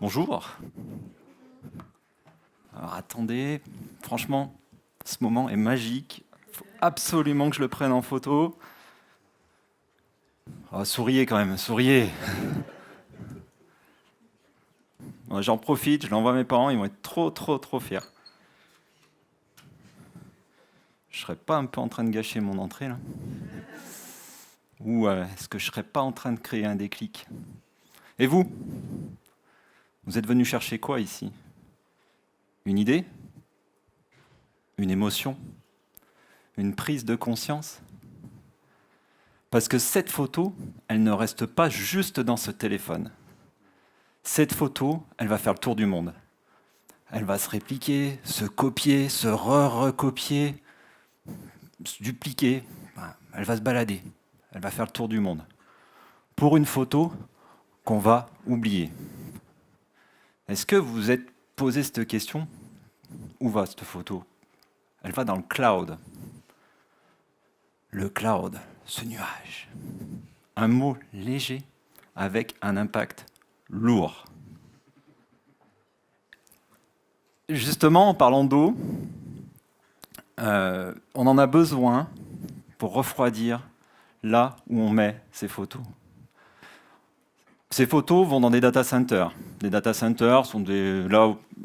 Bonjour. Alors attendez, franchement, ce moment est magique. Il faut absolument que je le prenne en photo. Oh, souriez quand même, souriez. Bon, j'en profite, je l'envoie à mes parents, ils vont être trop fiers. Je serais pas un peu en train de gâcher mon entrée là? Ou est-ce que je serais pas en train de créer un déclic? Et vous? Vous êtes venu chercher quoi ici? Une idée? Une émotion? Une prise de conscience? Parce que cette photo, elle ne reste pas juste dans ce téléphone. Cette photo, elle va faire le tour du monde. Elle va se répliquer, se copier, se recopier, se dupliquer. Elle va se balader. Elle va faire le tour du monde. Pour une photo qu'on va oublier. Est-ce que vous vous êtes posé cette question? Où va cette photo? Elle va dans le cloud. Le cloud, ce nuage. Un mot léger avec un impact lourd. Justement, en parlant d'eau, on en a besoin pour refroidir là où on met ces photos. Ces photos vont dans des data centers. Des data centers sont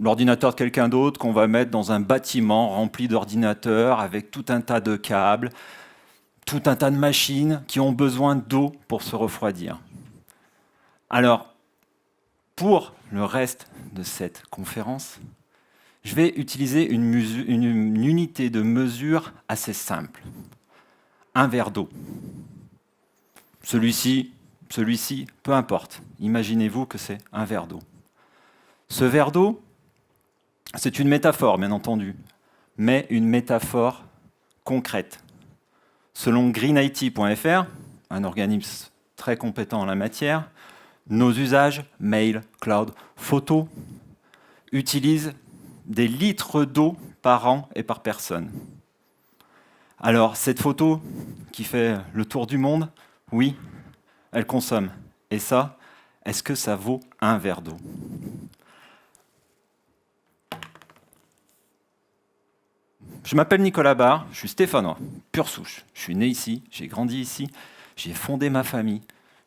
l'ordinateur de quelqu'un d'autre qu'on va mettre dans un bâtiment rempli d'ordinateurs avec tout un tas de câbles, tout un tas de machines qui ont besoin d'eau pour se refroidir. Alors, pour le reste de cette conférence, je vais utiliser une unité de mesure assez simple. Un verre d'eau. Celui-ci, peu importe. Imaginez-vous que c'est un verre d'eau. Ce verre d'eau, c'est une métaphore, bien entendu, mais une métaphore concrète. Selon greenIT.fr, un organisme très compétent en la matière, nos usages, mail, cloud, photo, utilisent des litres d'eau par an et par personne. Alors, cette photo qui fait le tour du monde, oui, elle consomme. Et ça, est-ce que ça vaut un verre d'eau? Je m'appelle Nicolas Barre, je suis stéphanois, pure souche. Je suis né ici, j'ai grandi ici, j'ai fondé ma famille,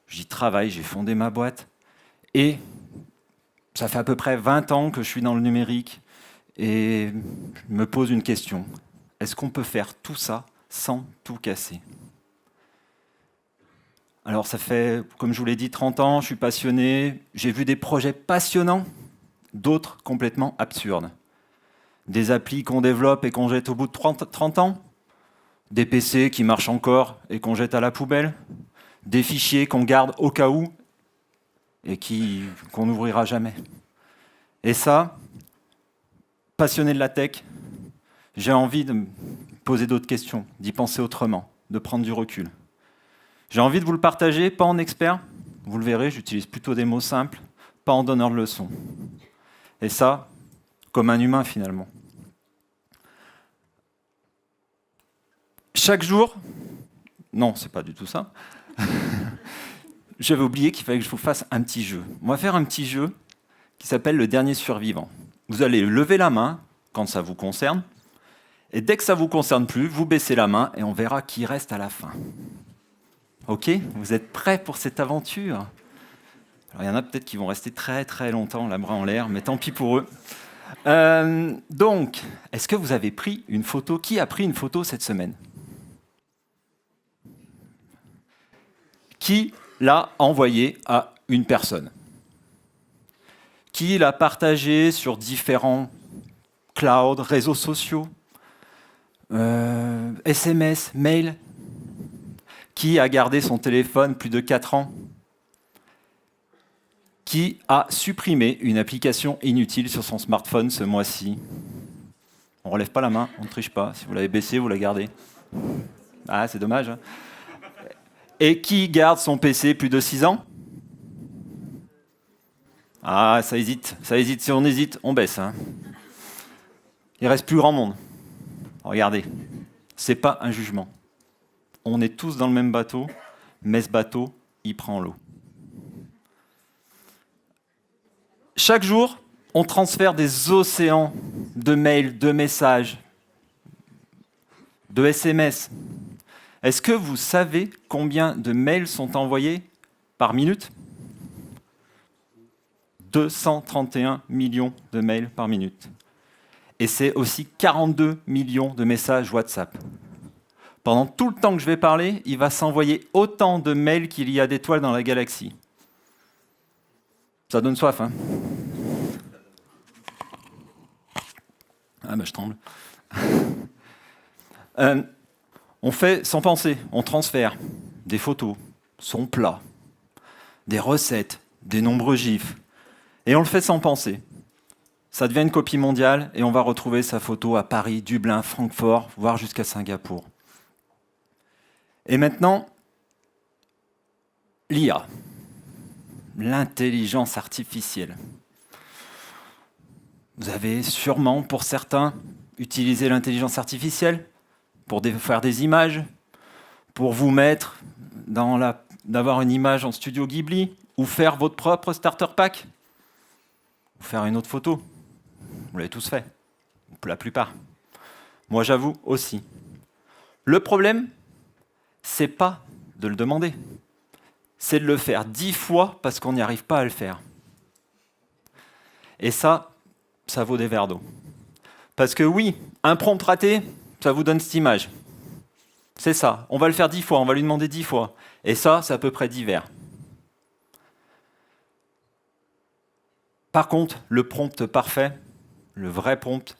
j'y travaille, j'ai fondé ma boîte. Et ça fait à peu près 20 ans que je suis dans le numérique et je me pose une question. Est-ce qu'on peut faire tout ça sans tout casser? Alors ça fait, comme je vous l'ai dit, 30 ans, je suis passionné, j'ai vu des projets passionnants, d'autres complètement absurdes. Des applis qu'on développe et qu'on jette au bout de 30 ans, des PC qui marchent encore et qu'on jette à la poubelle, des fichiers qu'on garde au cas où et qu'on n'ouvrira jamais. Et ça, passionné de la tech, j'ai envie de me poser d'autres questions, d'y penser autrement, de prendre du recul. J'ai envie de vous le partager, pas en expert, vous le verrez, j'utilise plutôt des mots simples, pas en donneur de leçons. Et ça, comme un humain finalement. Chaque jour, non, c'est pas du tout ça, j'avais oublié qu'il fallait que je vous fasse un petit jeu. On va faire un petit jeu qui s'appelle le dernier survivant. Vous allez lever la main quand ça vous concerne, et dès que ça ne vous concerne plus, vous baissez la main et on verra qui reste à la fin. Ok? Vous êtes prêts pour cette aventure? Alors, il y en a peut-être qui vont rester très longtemps, la bras en l'air, mais tant pis pour eux. Donc, est-ce que vous avez pris une photo? Qui a pris une photo cette semaine? Qui l'a envoyée à une personne? Qui l'a partagée sur différents clouds, réseaux sociaux, SMS, mail? Qui a gardé son téléphone plus de 4 ans? Qui a supprimé une application inutile sur son smartphone ce mois-ci? On ne relève pas la main, on ne triche pas. Si vous l'avez baissée, vous la gardez. Ah, c'est dommage. Hein. Et qui garde son PC plus de 6 ans? Ah, ça hésite. Si on hésite, on baisse. Hein. Il reste plus grand monde. Regardez, c'est pas un jugement. On est tous dans le même bateau, mais ce bateau, il prend l'eau. Chaque jour, on transfère des océans de mails, de messages, de SMS. Est-ce que vous savez combien de mails sont envoyés par minute ? 231 millions de mails par minute. Et c'est aussi 42 millions de messages WhatsApp. Pendant tout le temps que je vais parler, il va s'envoyer autant de mails qu'il y a d'étoiles dans la galaxie. Ça donne soif, hein ? Ah ben je tremble. On fait sans penser, on transfère des photos, son plat, des recettes, des nombreux gifs, et on le fait sans penser. Ça devient une copie mondiale et on va retrouver sa photo à Paris, Dublin, Francfort, voire jusqu'à Singapour. Et maintenant, l'IA, l'intelligence artificielle. Vous avez sûrement, pour certains, utilisé l'intelligence artificielle pour faire des images, pour vous mettre d'avoir une image en studio Ghibli, ou faire votre propre starter pack, ou faire une autre photo. Vous l'avez tous fait, pour la plupart. Moi, j'avoue aussi. Le problème, c'est pas de le demander, c'est de le faire 10 fois parce qu'on n'y arrive pas à le faire. Et ça vaut des verres d'eau. Parce que oui, un prompt raté, ça vous donne cette image. C'est ça, on va le faire 10 fois, on va lui demander 10 fois. Et ça, c'est à peu près 10 verres. Par contre, le prompt parfait, le vrai prompt,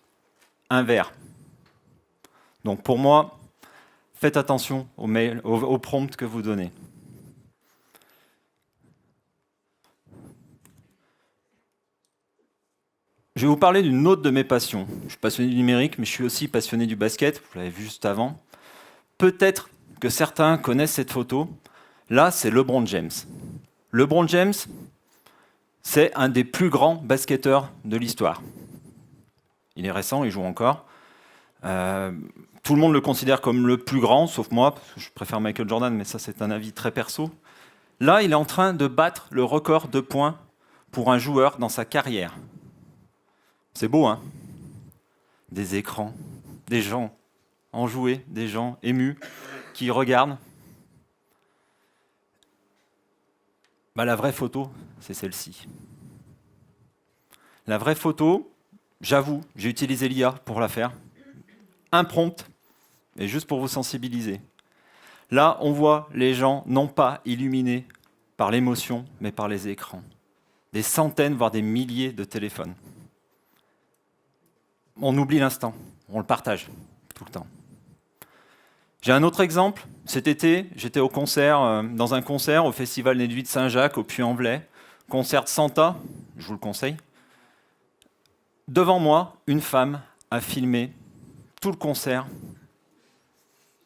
un verre. Donc pour moi, faites attention aux mails, aux prompts que vous donnez. Je vais vous parler d'une autre de mes passions. Je suis passionné du numérique, mais je suis aussi passionné du basket, vous l'avez vu juste avant. Peut-être que certains connaissent cette photo. Là, c'est LeBron James. LeBron James, c'est un des plus grands basketteurs de l'histoire. Il est récent, il joue encore. Tout le monde le considère comme le plus grand, sauf moi, parce que je préfère Michael Jordan, mais ça c'est un avis très perso. Là, il est en train de battre le record de points pour un joueur dans sa carrière. C'est beau, hein ? Des écrans, des gens enjoués, des gens émus qui regardent. La vraie photo, c'est celle-ci. La vraie photo, j'avoue, j'ai utilisé l'IA pour la faire. Un prompt, et juste pour vous sensibiliser. Là, on voit les gens non pas illuminés par l'émotion, mais par les écrans. Des centaines, voire des milliers de téléphones. On oublie l'instant, on le partage tout le temps. J'ai un autre exemple. Cet été, j'étais dans un concert au Festival des Nuits de Saint-Jacques, au Puy-en-Velay. Concert de Santa, je vous le conseille. Devant moi, une femme a filmé tout le concert.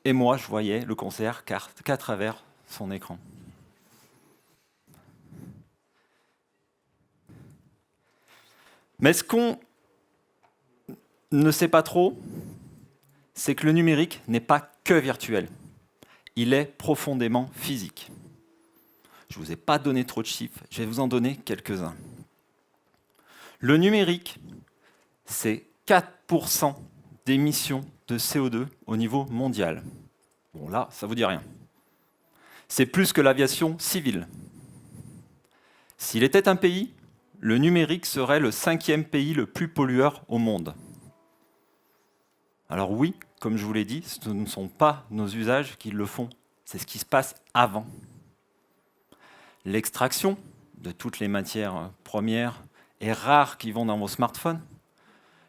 Et moi, je voyais le concert qu'à travers son écran. Mais ce qu'on ne sait pas trop, c'est que le numérique n'est pas que virtuel. Il est profondément physique. Je ne vous ai pas donné trop de chiffres, je vais vous en donner quelques-uns. Le numérique, c'est 4% d'émissions de CO2 au niveau mondial. Bon là, ça ne vous dit rien. C'est plus que l'aviation civile. S'il était un pays, le numérique serait le 5e pays le plus pollueur au monde. Alors oui, comme je vous l'ai dit, ce ne sont pas nos usages qui le font, c'est ce qui se passe avant. L'extraction de toutes les matières premières et rares qui vont dans vos smartphones,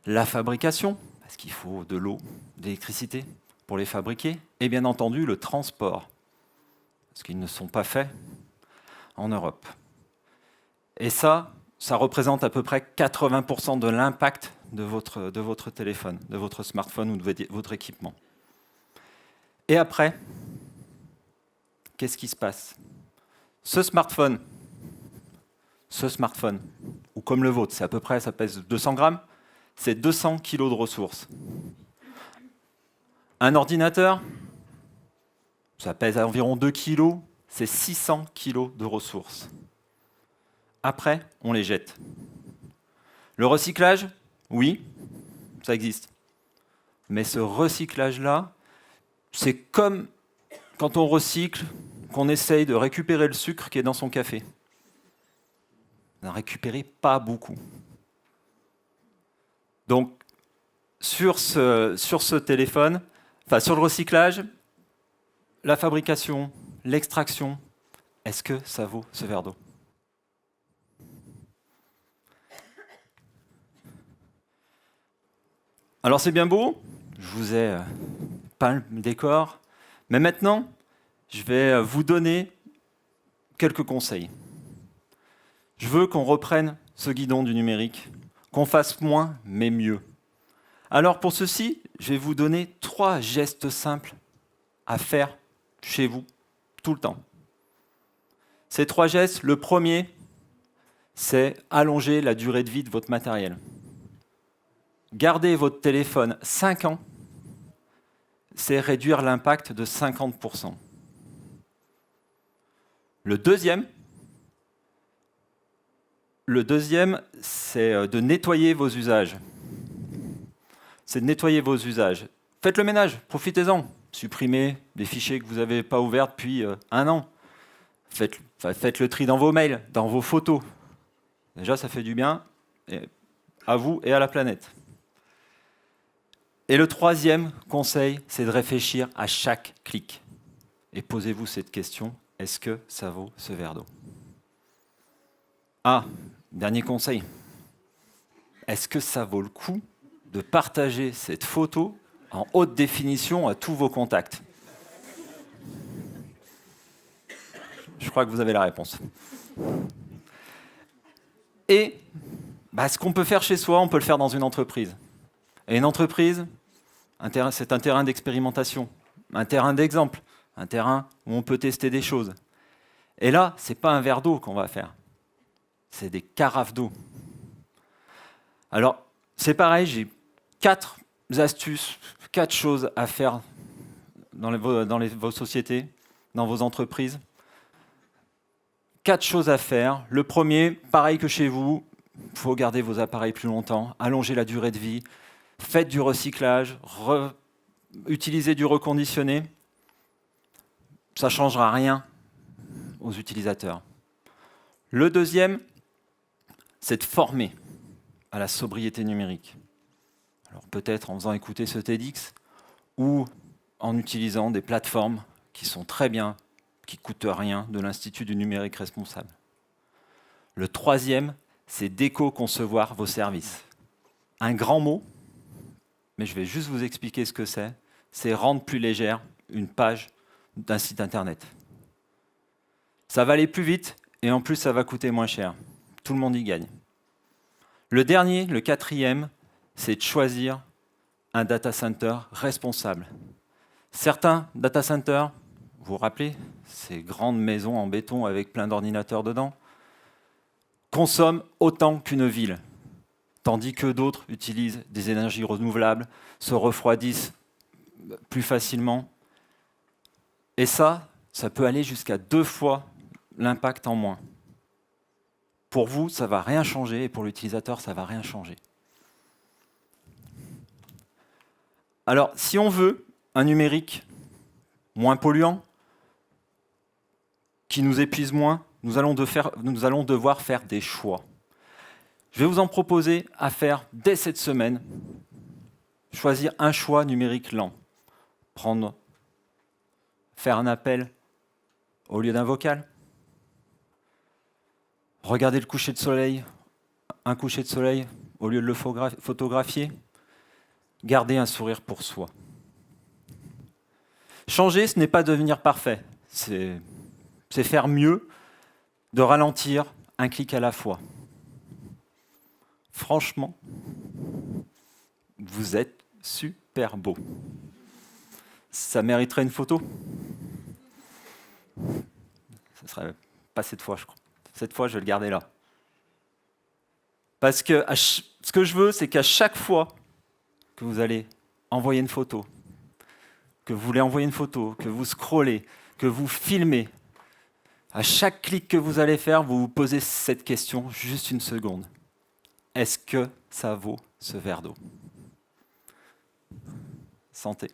la fabrication, parce qu'il faut de l'eau, de l'électricité pour les fabriquer, et bien entendu le transport, parce qu'ils ne sont pas faits en Europe. Et ça représente à peu près 80% de l'impact de votre téléphone, de votre smartphone ou de votre équipement. Et après, qu'est-ce qui se passe ? Ce smartphone, ou comme le vôtre, c'est à peu près, ça pèse 200 grammes, c'est 200 kilos de ressources. Un ordinateur, ça pèse environ 2 kilos, c'est 600 kilos de ressources. Après, on les jette. Le recyclage, oui, ça existe. Mais ce recyclage-là, c'est comme quand on recycle, qu'on essaye de récupérer le sucre qui est dans son café. N'en récupérez pas beaucoup. Donc, sur ce téléphone, enfin sur le recyclage, la fabrication, l'extraction, est-ce que ça vaut ce verre d'eau? Alors c'est bien beau, je vous ai peint le décor, mais maintenant, je vais vous donner quelques conseils. Je veux qu'on reprenne ce guidon du numérique, qu'on fasse moins mais mieux. Alors pour ceci, je vais vous donner 3 gestes simples à faire chez vous tout le temps. Ces 3 gestes, le premier, c'est allonger la durée de vie de votre matériel. Garder votre téléphone 5 ans, c'est réduire l'impact de 50%. Le deuxième, c'est de nettoyer vos usages. C'est de nettoyer vos usages. Faites le ménage, profitez-en. Supprimez des fichiers que vous n'avez pas ouverts depuis 1 an. Faites le tri dans vos mails, dans vos photos. Déjà, ça fait du bien à vous et à la planète. Et le troisième conseil, c'est de réfléchir à chaque clic. Et posez-vous cette question, est-ce que ça vaut ce verre d'eau? Ah, dernier conseil. Est-ce que ça vaut le coup de partager cette photo en haute définition à tous vos contacts? Je crois que vous avez la réponse. Et ce qu'on peut faire chez soi, on peut le faire dans une entreprise. Et une entreprise, c'est un terrain d'expérimentation, un terrain d'exemple, un terrain où on peut tester des choses. Et là, ce n'est pas un verre d'eau qu'on va faire, c'est des carafes d'eau. Alors, c'est pareil, j'ai 4 astuces, 4 choses à faire dans vos sociétés, dans vos entreprises. 4 choses à faire. Le premier, pareil que chez vous, il faut garder vos appareils plus longtemps, allonger la durée de vie, faites du recyclage, utilisez du reconditionné. Ça ne changera rien aux utilisateurs. Le deuxième, c'est de former à la sobriété numérique. Alors peut-être en faisant écouter ce TEDx ou en utilisant des plateformes qui sont très bien, qui ne coûtent rien, de l'Institut du numérique responsable. Le troisième, c'est d'éco-concevoir vos services. Un grand mot, mais je vais juste vous expliquer ce que c'est rendre plus légère une page d'un site internet. Ça va aller plus vite et en plus ça va coûter moins cher. Tout le monde y gagne. Le dernier, le quatrième, c'est de choisir un data center responsable. Certains data centers, vous vous rappelez, ces grandes maisons en béton avec plein d'ordinateurs dedans, consomment autant qu'une ville, tandis que d'autres utilisent des énergies renouvelables, se refroidissent plus facilement. Et ça peut aller jusqu'à 2 fois l'impact en moins. Pour vous, ça ne va rien changer, et pour l'utilisateur, ça ne va rien changer. Alors, si on veut un numérique moins polluant, qui nous épuise moins, nous allons devoir faire des choix. Je vais vous en proposer à faire dès cette semaine. Choisir un choix numérique lent. Faire un appel au lieu d'un vocal. Regarder le coucher de soleil, un coucher de soleil au lieu de le photographier. Garder un sourire pour soi. Changer, ce n'est pas devenir parfait. C'est faire mieux, de ralentir un clic à la fois. Franchement, vous êtes super beau. Ça mériterait une photo? Ce serait pas cette fois, je crois. Cette fois, je vais le garder là. Parce que ce que je veux, c'est qu'à chaque fois que vous allez envoyer une photo, que vous voulez envoyer une photo, que vous scrollez, que vous filmez, à chaque clic que vous allez faire, vous vous posez cette question, juste une seconde. est-ce que ça vaut ce verre d'eau? Santé.